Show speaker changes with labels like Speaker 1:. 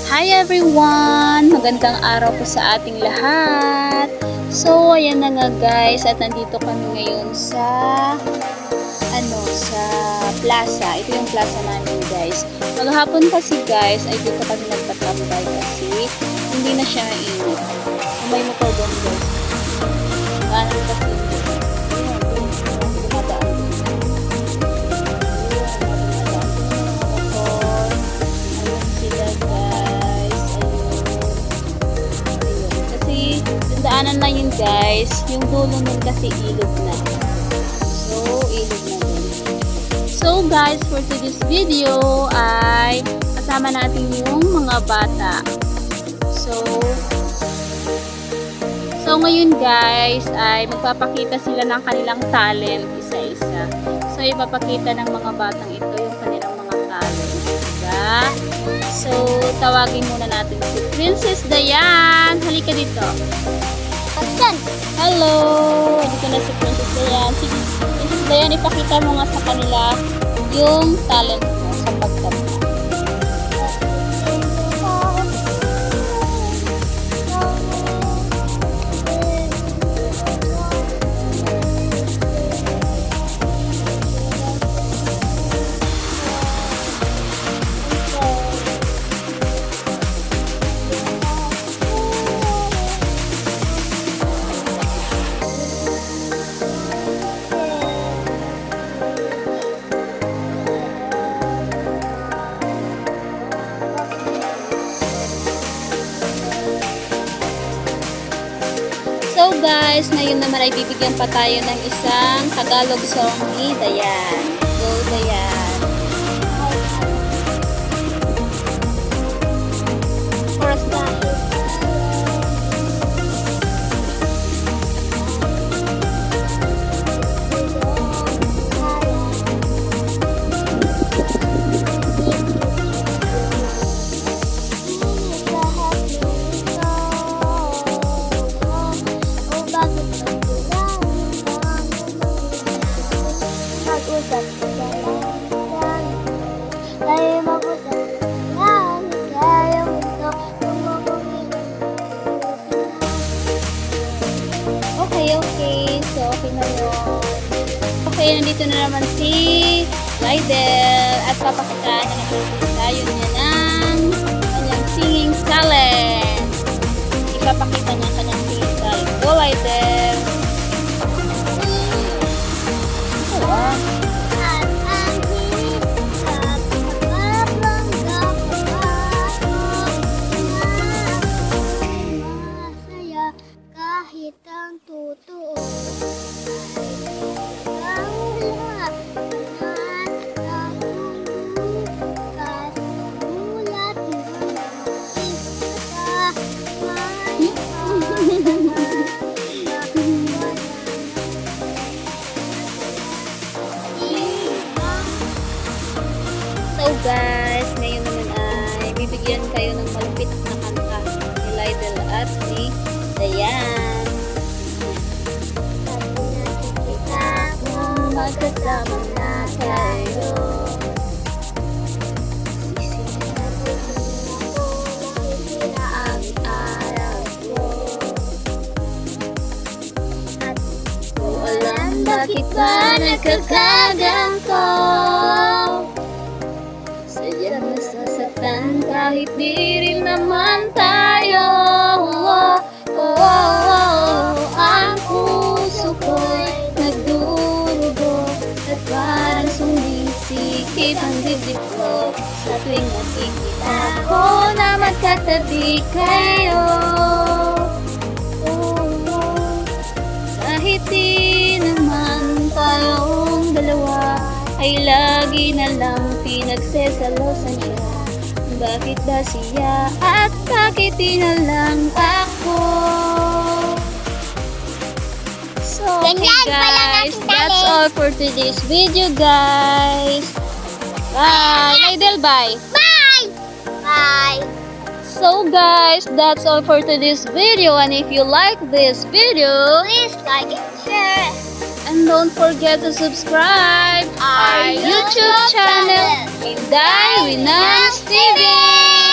Speaker 1: Hi everyone! Magandang araw po sa ating lahat. So, ayan na nga guys, at nandito kami ngayon sa sa plaza. Ito yung plaza namin guys. Maghapon kasi guys, ay dito kami nagtatambay kasi hindi na siya mainit. May motor doon guys. Kanan kasi daanan na yun guys, yung dulo nun kasi ilog na. So, ilog na din. So guys, for today's video ay kasama natin yung mga bata. So ngayon guys ay magpapakita sila ng kanilang talent isa-isa. So ipapakita ng mga batang ito yung kanilang mga talent. Diba? So tawagin muna natin si Princess Dayan. Halika dito. Hello! Dito na si Princess Dayan. Sige, Princess Dayan, ipakita mo nga sa kanila yung talent mo sa pagkanta. So guys, ngayon naman ay bibigyan pa tayo ng isang Tagalog song ni Dayan. Go Dayan! Chorus tayo. Okay. So, okay na yun. Okay, nandito na naman si Lydel at papakitaan na naman tayo niya ng kanyang singing talent. Ipapakita niya kanyang singing talent. Go, Lydel! So guys, ngayon naman ay bibigyan kayo ng malupit na kanta ni Lydel at ni Dayan. Magkasama na tayo. Na ang araw ko. Ko alam bakit ba nagkakagang ko. Sadya masasaktan kahit di rin naman tayo. Ang puso ko'y nagdurugo at parang sumisikip ang dibdib ko sa tuwing nakikita ko na magkatabi kayo. Kahit di naman tayong dalawa ay lagi na lang pinagsesalosan siya. Bakit ba siya at bakit di na lang ako? So, okay guys, that's all for today's video guys. Bye! Lydel, bye!
Speaker 2: Bye! Bye!
Speaker 1: So guys, that's all for today's video, and if you like this video,
Speaker 2: Please like and share
Speaker 1: and don't forget to subscribe
Speaker 2: our
Speaker 1: YouTube channel, Inday Winans TV!